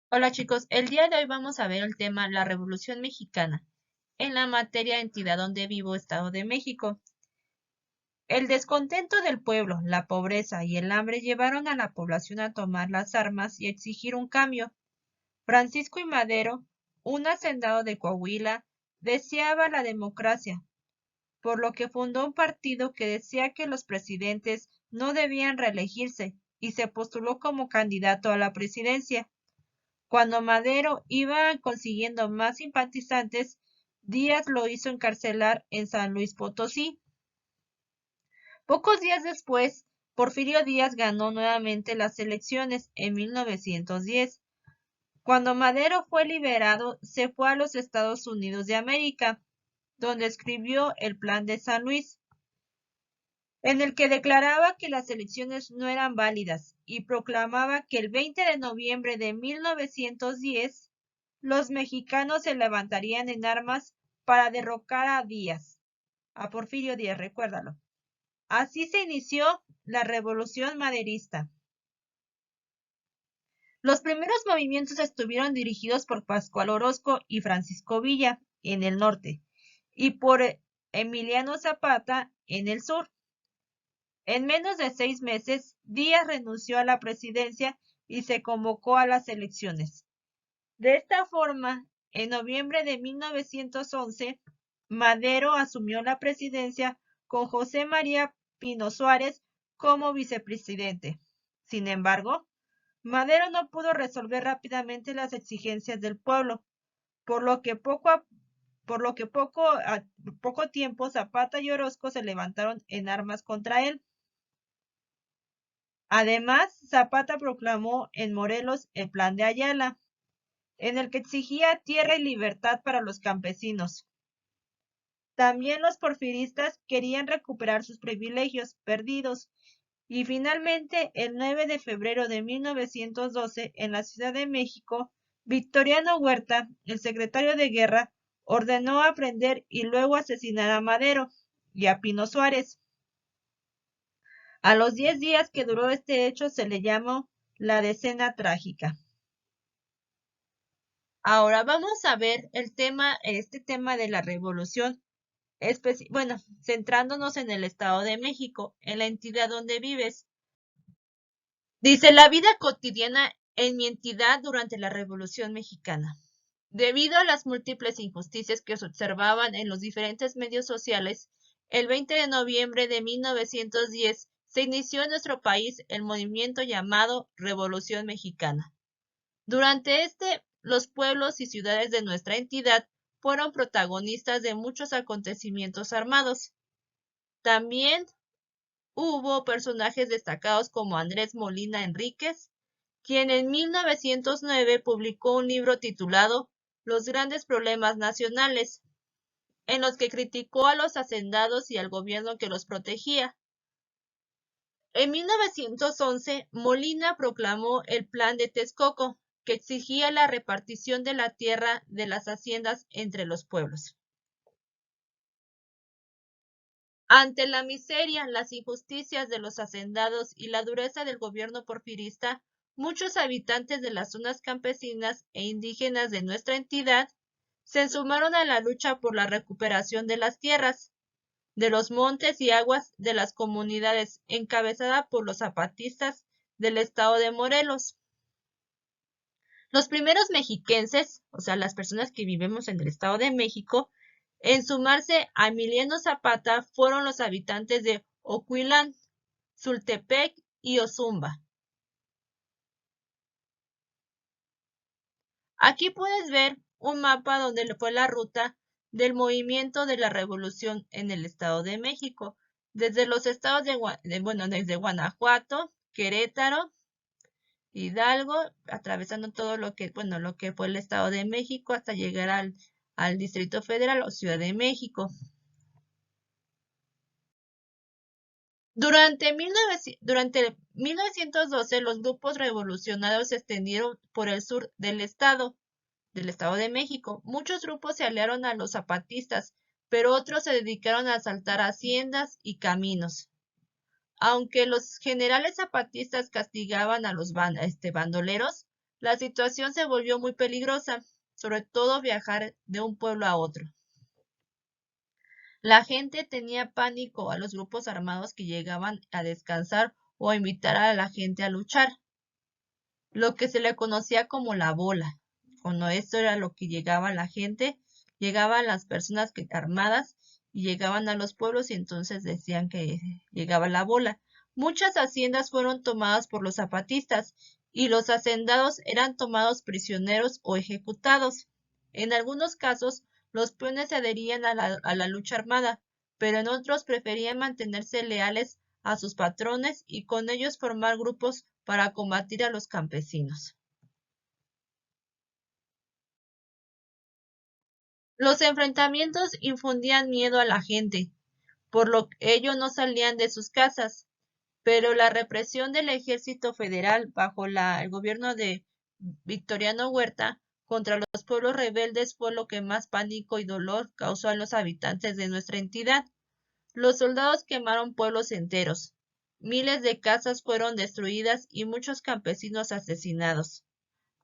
Hola chicos, el día de hoy vamos a ver el tema la Revolución Mexicana en la materia entidad donde vivo, Estado de México. El descontento del pueblo, la pobreza y el hambre llevaron a la población a tomar las armas y exigir un cambio. Francisco y Madero, un hacendado de Coahuila, deseaba la democracia, por lo que fundó un partido que decía que los presidentes no debían reelegirse y se postuló como candidato a la presidencia. Cuando Madero iba consiguiendo más simpatizantes, Díaz lo hizo encarcelar en San Luis Potosí. Pocos días después, Porfirio Díaz ganó nuevamente las elecciones en 1910. Cuando Madero fue liberado, se fue a los Estados Unidos de América, donde escribió el Plan de San Luis, en el que declaraba que las elecciones no eran válidas y proclamaba que el 20 de noviembre de 1910 los mexicanos se levantarían en armas para derrocar a Díaz, a Porfirio Díaz, recuérdalo. Así se inició la Revolución Maderista. Los primeros movimientos estuvieron dirigidos por Pascual Orozco y Francisco Villa en el norte y por Emiliano Zapata en el sur. En menos de 6 meses, Díaz renunció a la presidencia y se convocó a las elecciones. De esta forma, en noviembre de 1911, Madero asumió la presidencia con José María Pino Suárez como vicepresidente. Sin embargo, Madero no pudo resolver rápidamente las exigencias del pueblo, por lo que poco tiempo Zapata y Orozco se levantaron en armas contra él. Además, Zapata proclamó en Morelos el Plan de Ayala, en el que exigía tierra y libertad para los campesinos. También los porfiristas querían recuperar sus privilegios perdidos y finalmente el 9 de febrero de 1912 en la Ciudad de México, Victoriano Huerta, el secretario de guerra, ordenó aprender y luego asesinar a Madero y a Pino Suárez. A los 10 días que duró este hecho se le llamó la Decena Trágica. Ahora vamos a ver este tema de la revolución, centrándonos en el Estado de México, en la entidad donde vives. Dice, la vida cotidiana en mi entidad durante la Revolución Mexicana. Debido a las múltiples injusticias que se observaban en los diferentes medios sociales, el 20 de noviembre de 1910 se inició en nuestro país el movimiento llamado Revolución Mexicana. Durante los pueblos y ciudades de nuestra entidad fueron protagonistas de muchos acontecimientos armados. También hubo personajes destacados como Andrés Molina Enríquez, quien en 1909 publicó un libro titulado Los grandes problemas nacionales, en los que criticó a los hacendados y al gobierno que los protegía. En 1911, Molina proclamó el Plan de Texcoco, que exigía la repartición de la tierra de las haciendas entre los pueblos. Ante la miseria, las injusticias de los hacendados y la dureza del gobierno porfirista, muchos habitantes de las zonas campesinas e indígenas de nuestra entidad se sumaron a la lucha por la recuperación de las tierras, de los montes y aguas de las comunidades, encabezada por los zapatistas del estado de Morelos. Los primeros mexiquenses, o sea, las personas que vivimos en el Estado de México, en sumarse a Emiliano Zapata fueron los habitantes de Ocuilán, Sultepec y Ozumba. Aquí puedes ver un mapa donde fue la ruta del movimiento de la revolución en el Estado de México, desde los estados desde Guanajuato, Querétaro, Hidalgo, atravesando todo lo que fue el Estado de México hasta llegar al Distrito Federal o Ciudad de México. Durante 1912, los grupos revolucionarios se extendieron por el sur del Estado de México. Muchos grupos se aliaron a los zapatistas, pero otros se dedicaron a asaltar haciendas y caminos. Aunque los generales zapatistas castigaban a los bandoleros, La situación se volvió muy peligrosa, sobre todo viajar de un pueblo a otro. La gente tenía pánico a los grupos armados que llegaban a descansar o a invitar a la gente a luchar, lo que se le conocía como la bola. Cuando esto era lo que llegaba la gente, llegaban las personas armadas y llegaban a los pueblos y entonces decían que llegaba la bola. Muchas haciendas fueron tomadas por los zapatistas y los hacendados eran tomados prisioneros o ejecutados. En algunos casos, los peones se adherían a la lucha armada, pero en otros preferían mantenerse leales a sus patrones y con ellos formar grupos para combatir a los campesinos. Los enfrentamientos infundían miedo a la gente, por lo que ellos no salían de sus casas, pero la represión del ejército federal bajo el gobierno de Victoriano Huerta contra los pueblos rebeldes fue lo que más pánico y dolor causó a los habitantes de nuestra entidad. Los soldados quemaron pueblos enteros, miles de casas fueron destruidas y muchos campesinos asesinados.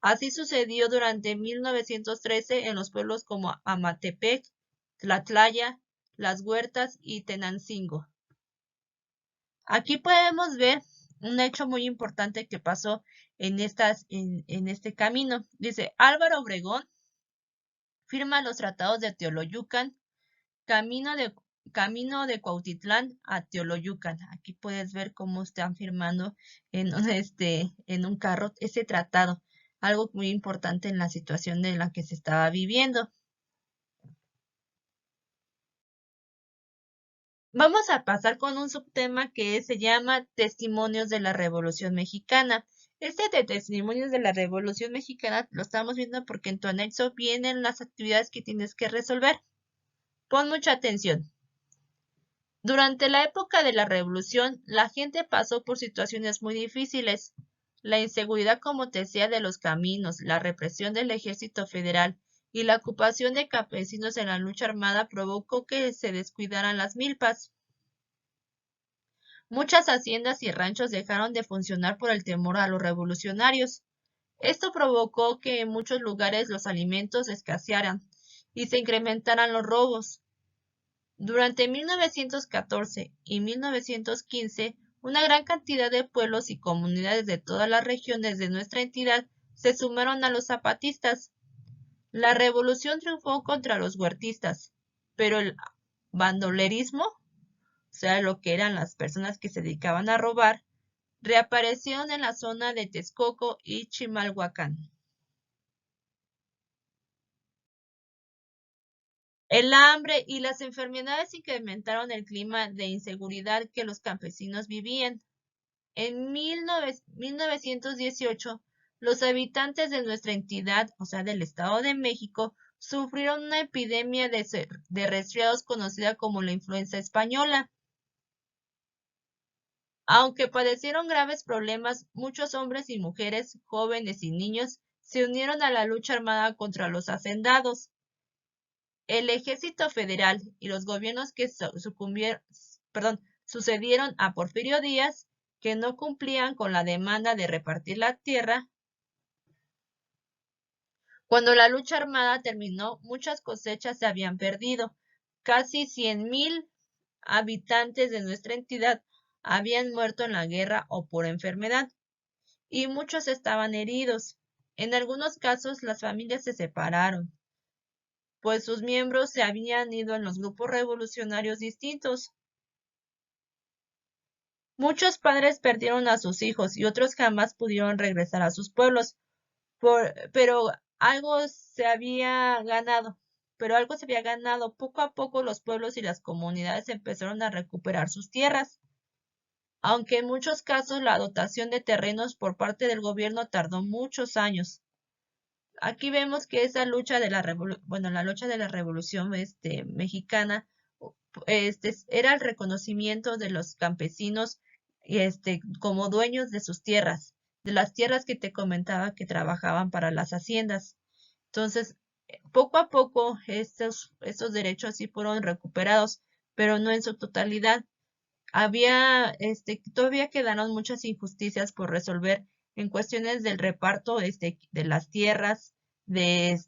Así sucedió durante 1913 en los pueblos como Amatepec, Tlatlaya, Las Huertas y Tenancingo. Aquí podemos ver un hecho muy importante que pasó en este camino. Dice, Álvaro Obregón firma los tratados de Teoloyucan, camino de Cuautitlán a Teoloyucan. Aquí puedes ver cómo están firmando en un carro ese tratado, algo muy importante en la situación de la que se estaba viviendo. Vamos a pasar con un subtema que se llama Testimonios de la Revolución Mexicana. Este de Testimonios de la Revolución Mexicana lo estamos viendo porque en tu anexo vienen las actividades que tienes que resolver. Pon mucha atención. Durante la época de la Revolución, la gente pasó por situaciones muy difíciles. La inseguridad, como te decía, de los caminos, la represión del ejército federal y la ocupación de campesinos en la lucha armada provocó que se descuidaran las milpas. Muchas haciendas y ranchos dejaron de funcionar por el temor a los revolucionarios. Esto provocó que en muchos lugares los alimentos escasearan y se incrementaran los robos. Durante 1914 y 1915, una gran cantidad de pueblos y comunidades de todas las regiones de nuestra entidad se sumaron a los zapatistas. La revolución triunfó contra los huertistas, pero el bandolerismo, o sea, lo que eran las personas que se dedicaban a robar, reaparecieron en la zona de Texcoco y Chimalhuacán. El hambre y las enfermedades incrementaron el clima de inseguridad que los campesinos vivían. En 1918, los habitantes de nuestra entidad, o sea, del Estado de México, sufrieron una epidemia de resfriados conocida como la influenza española. Aunque padecieron graves problemas, muchos hombres y mujeres, jóvenes y niños, se unieron a la lucha armada contra los hacendados. El ejército federal y los gobiernos que sucedieron a Porfirio Díaz, que no cumplían con la demanda de repartir la tierra. Cuando la lucha armada terminó, muchas cosechas se habían perdido. Casi 100,000 habitantes de nuestra entidad habían muerto en la guerra o por enfermedad, y muchos estaban heridos. En algunos casos, las familias se separaron, pues sus miembros se habían ido en los grupos revolucionarios distintos. Muchos padres perdieron a sus hijos y otros jamás pudieron regresar a sus pueblos, pero algo se había ganado. Poco a poco los pueblos y las comunidades empezaron a recuperar sus tierras, aunque en muchos casos la dotación de terrenos por parte del gobierno tardó muchos años. Aquí vemos que esa lucha de la lucha de la Revolución mexicana era el reconocimiento de los campesinos como dueños de sus tierras, de las tierras que te comentaba que trabajaban para las haciendas. Entonces, poco a poco estos derechos sí fueron recuperados, pero no en su totalidad. Todavía quedaron muchas injusticias por resolver en cuestiones del reparto de las tierras, de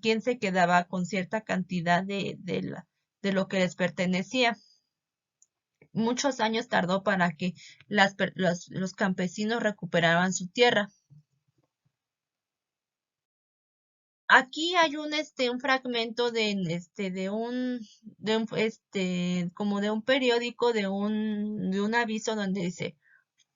quién se quedaba con cierta cantidad de lo que les pertenecía. Muchos años tardó para que los campesinos recuperaran su tierra. Aquí hay un fragmento como de un periódico, de un aviso donde dice: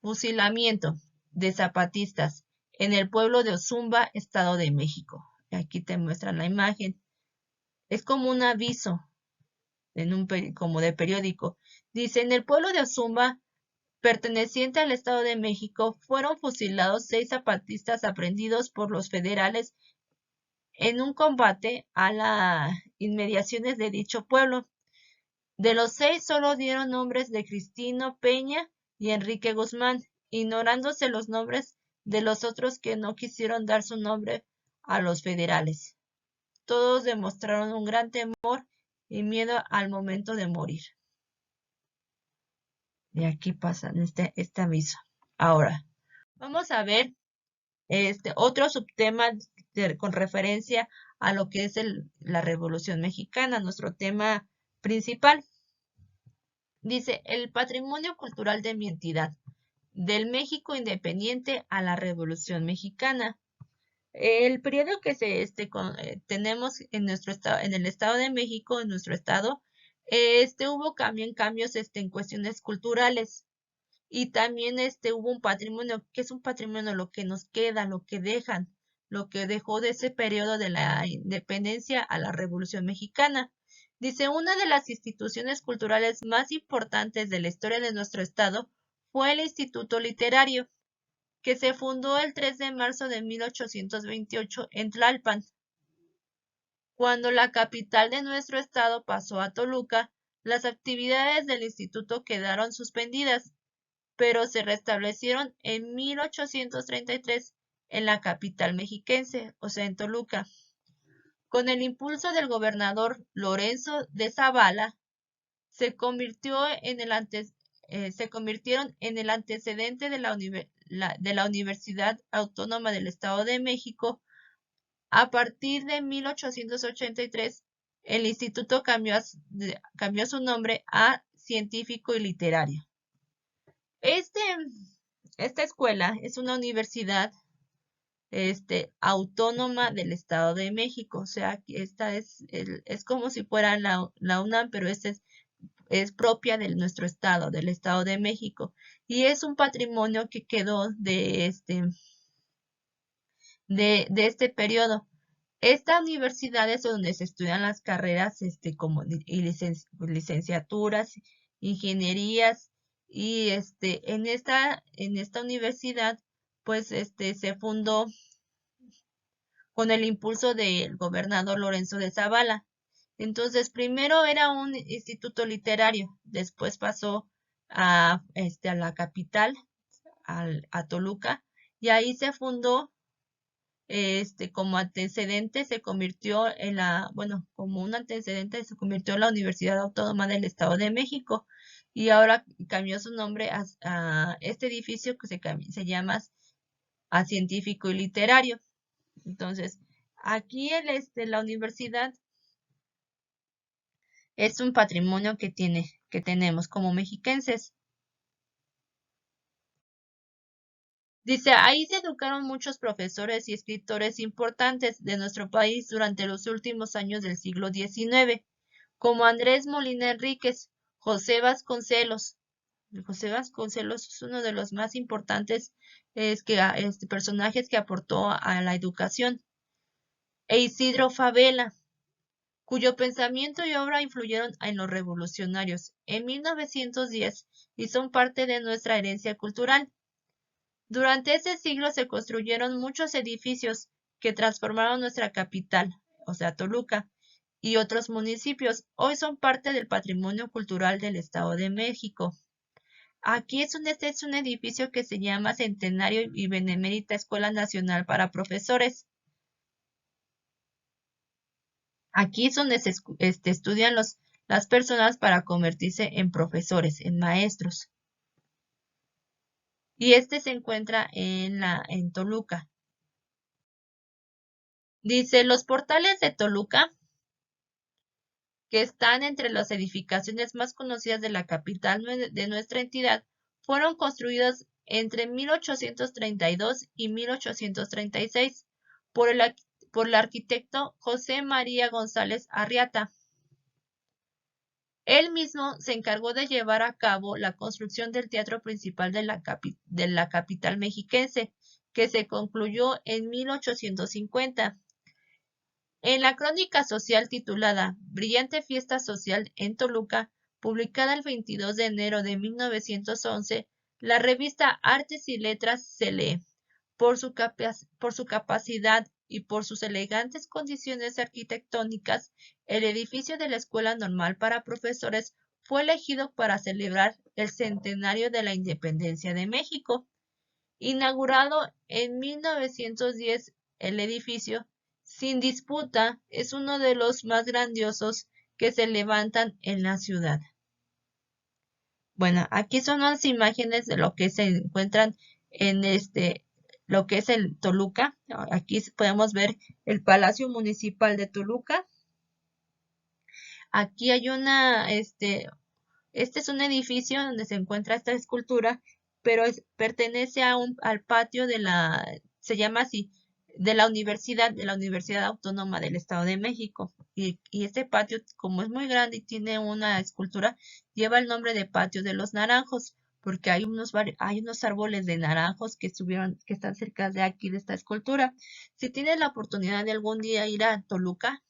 fusilamiento de zapatistas en el pueblo de Ozumba, Estado de México. Aquí te muestran la imagen. Es como un aviso como de periódico. Dice: en el pueblo de Ozumba, perteneciente al Estado de México, fueron fusilados 6 zapatistas aprehendidos por los federales en un combate a las inmediaciones de dicho pueblo. De los 6 solo dieron nombres de Cristino Peña y Enrique Guzmán, ignorándose los nombres de los otros que no quisieron dar su nombre a los federales. Todos demostraron un gran temor y miedo al momento de morir. Y aquí pasa este aviso. Ahora, vamos a ver otro subtema con referencia a lo que es la Revolución Mexicana, nuestro tema principal. Dice: el patrimonio cultural de mi entidad, del México independiente a la Revolución Mexicana. El periodo que tenemos en nuestro estado, en el Estado de México, en nuestro estado, hubo cambios en cuestiones culturales. Y también hubo un patrimonio. ¿Qué es un patrimonio? Lo que nos queda, lo que dejan, lo que dejó de ese periodo de la independencia a la Revolución Mexicana. Dice: una de las instituciones culturales más importantes de la historia de nuestro estado fue el Instituto Literario, que se fundó el 3 de marzo de 1828 en Tlalpan. Cuando la capital de nuestro estado pasó a Toluca, las actividades del instituto quedaron suspendidas, pero se restablecieron en 1833 en la capital mexiquense, o sea, en Toluca. Con el impulso del gobernador Lorenzo de Zavala, se convirtieron en el antecedente de la Universidad Autónoma del Estado de México. A partir de 1883, el instituto cambió su nombre a Científico y Literario. Esta escuela es una universidad autónoma del Estado de México. O sea, esta es como si fuera la UNAM, pero es propia de nuestro estado, del Estado de México. Y es un patrimonio que quedó de este periodo. Esta universidad es donde se estudian las carreras y licenciaturas, ingenierías, y en esta universidad pues se fundó con el impulso del gobernador Lorenzo de Zavala. Entonces, primero era un instituto literario, después pasó a la capital, a Toluca, y ahí se fundó como antecedente se convirtió como un antecedente se convirtió en la Universidad Autónoma del Estado de México, y ahora cambió su nombre a este edificio que se llama a Científico y Literario. Entonces, aquí la universidad es un patrimonio que tenemos como mexiquenses. Dice: ahí se educaron muchos profesores y escritores importantes de nuestro país durante los últimos años del siglo XIX, como Andrés Molina Enríquez, José Vasconcelos. José Vasconcelos es uno de los más importantes personajes que aportó a la educación. E Isidro Fabela, cuyo pensamiento y obra influyeron en los revolucionarios en 1910 y son parte de nuestra herencia cultural. Durante ese siglo se construyeron muchos edificios que transformaron nuestra capital, o sea, Toluca, y otros municipios. Hoy son parte del patrimonio cultural del Estado de México. Aquí este es un edificio que se llama Centenario y Benemérita Escuela Nacional para Profesores. Aquí es donde se estudian las personas para convertirse en profesores, en maestros. y este se encuentra en Toluca. Dice, los portales de Toluca, que están entre las edificaciones más conocidas de la capital de nuestra entidad, fueron construidos entre 1832 y 1836 por el arquitecto José María González Arriata. Él mismo se encargó de llevar a cabo la construcción del teatro principal de la capital mexiquense, que se concluyó en 1850. En la crónica social titulada Brillante Fiesta Social en Toluca, publicada el 22 de enero de 1911, la revista Artes y Letras se lee, por su capacidad y por sus elegantes condiciones arquitectónicas, el edificio de la Escuela Normal para Profesores fue elegido para celebrar el centenario de la Independencia de México. Inaugurado en 1910, el edificio, sin disputa, es uno de los más grandiosos que se levantan en la ciudad. Bueno, aquí son unas imágenes de lo que se encuentran en lo que es el Toluca. Aquí podemos ver el Palacio Municipal de Toluca. Aquí hay este es un edificio donde se encuentra esta escultura, pero pertenece al patio se llama así, de la Universidad Autónoma del Estado de México. Y este patio, como es muy grande y tiene una escultura, lleva el nombre de Patio de los Naranjos, porque hay unos árboles de naranjos que están cerca de aquí de esta escultura. Si tienes la oportunidad de algún día ir a Toluca,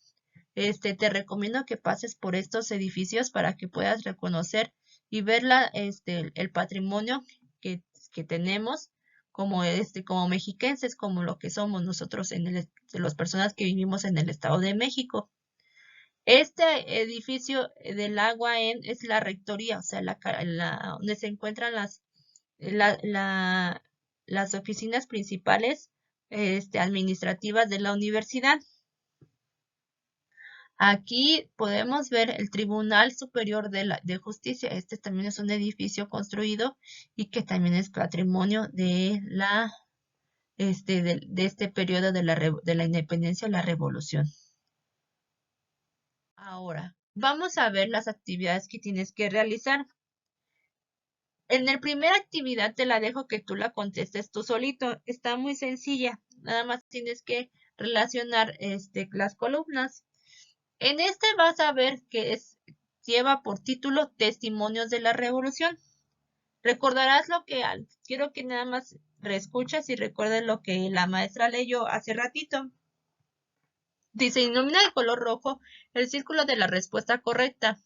te recomiendo que pases por estos edificios para que puedas reconocer y ver el patrimonio que tenemos como mexiquenses, como lo que somos nosotros de las personas que vivimos en el Estado de México. Este edificio del Agua es la rectoría, o sea, donde se encuentran las oficinas principales administrativas de la universidad. Aquí podemos ver el Tribunal Superior de Justicia. Este también es un edificio construido y que también es patrimonio de este periodo de la independencia y la revolución. Ahora, vamos a ver las actividades que tienes que realizar. En la primera actividad te la dejo que tú la contestes tú solito. Está muy sencilla. Nada más tienes que relacionar las columnas. En este vas a ver que lleva por título Testimonios de la Revolución. Recordarás quiero que nada más reescuches y recuerdes lo que la maestra leyó hace ratito. Dice, ilumina de color rojo el círculo de la respuesta correcta.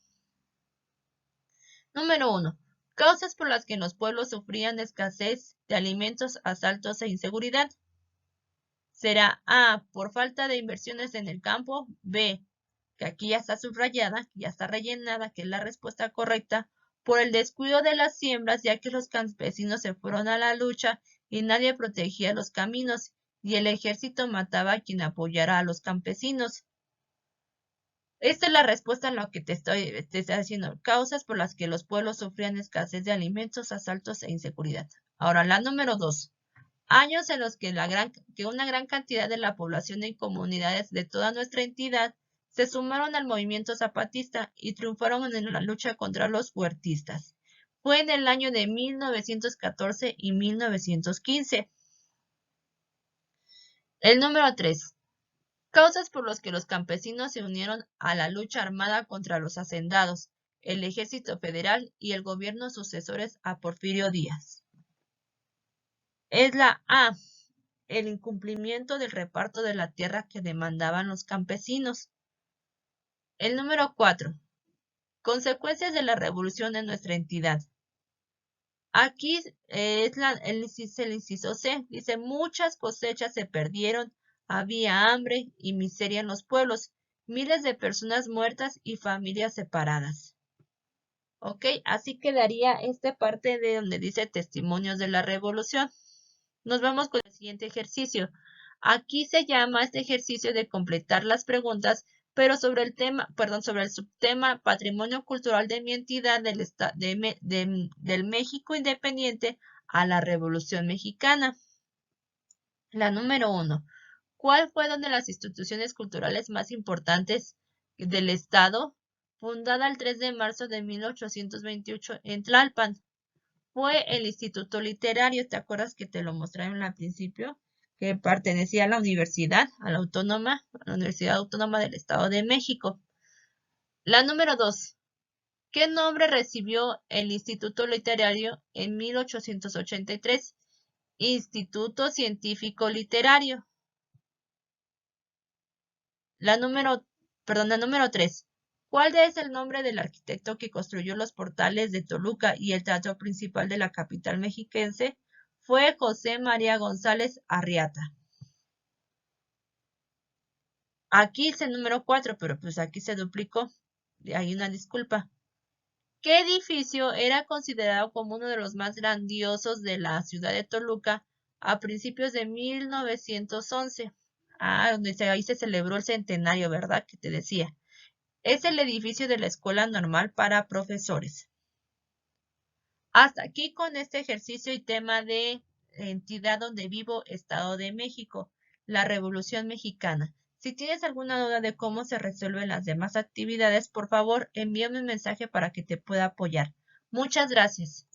Número 1. Causas por las que los pueblos sufrían escasez de alimentos, asaltos e inseguridad. Será A, por falta de inversiones en el campo. B, que aquí ya está subrayada, ya está rellenada, que es la respuesta correcta, por el descuido de las siembras, ya que los campesinos se fueron a la lucha y nadie protegía los caminos, y el ejército mataba a quien apoyara a los campesinos. Esta es la respuesta a lo que te estoy diciendo. Causas por las que los pueblos sufrían escasez de alimentos, asaltos e inseguridad. Ahora, la número 2. Años en los que una gran cantidad de la población y comunidades de toda nuestra entidad se sumaron al movimiento zapatista y triunfaron en la lucha contra los huertistas. Fue en el año de 1914 y 1915. El número 3. Causas por las que los campesinos se unieron a la lucha armada contra los hacendados, el Ejército Federal y el gobierno sucesores a Porfirio Díaz. Es la A. El incumplimiento del reparto de la tierra que demandaban los campesinos. El número 4. Consecuencias de la revolución en nuestra entidad. Aquí es el inciso C. Dice, muchas cosechas se perdieron, había hambre y miseria en los pueblos, miles de personas muertas y familias separadas. Ok, así quedaría esta parte de donde dice testimonios de la revolución. Nos vamos con el siguiente ejercicio. Aquí se llama este ejercicio de completar las preguntas, pero sobre el subtema Patrimonio Cultural de mi entidad del México Independiente a la Revolución Mexicana. La número 1. ¿Cuál fue una de las instituciones culturales más importantes del Estado, fundada el 3 de marzo de 1828 en Tlalpan? Fue el Instituto Literario. ¿Te acuerdas que te lo mostraron al principio? Que pertenecía a la Universidad Autónoma del Estado de México. La número 2. ¿Qué nombre recibió el Instituto Literario en 1883? Instituto Científico Literario. La número 3. ¿Cuál es el nombre del arquitecto que construyó los portales de Toluca y el teatro principal de la capital mexiquense? Fue José María González Arriata. Aquí es el número 4, pero pues aquí se duplicó. Hay una disculpa. ¿Qué edificio era considerado como uno de los más grandiosos de la ciudad de Toluca a principios de 1911? Donde ahí se celebró el centenario, ¿verdad? Que te decía. Es el edificio de la Escuela Normal para Profesores. Hasta aquí con este ejercicio y tema de entidad donde vivo, Estado de México, la Revolución Mexicana. Si tienes alguna duda de cómo se resuelven las demás actividades, por favor, envíame un mensaje para que te pueda apoyar. Muchas gracias.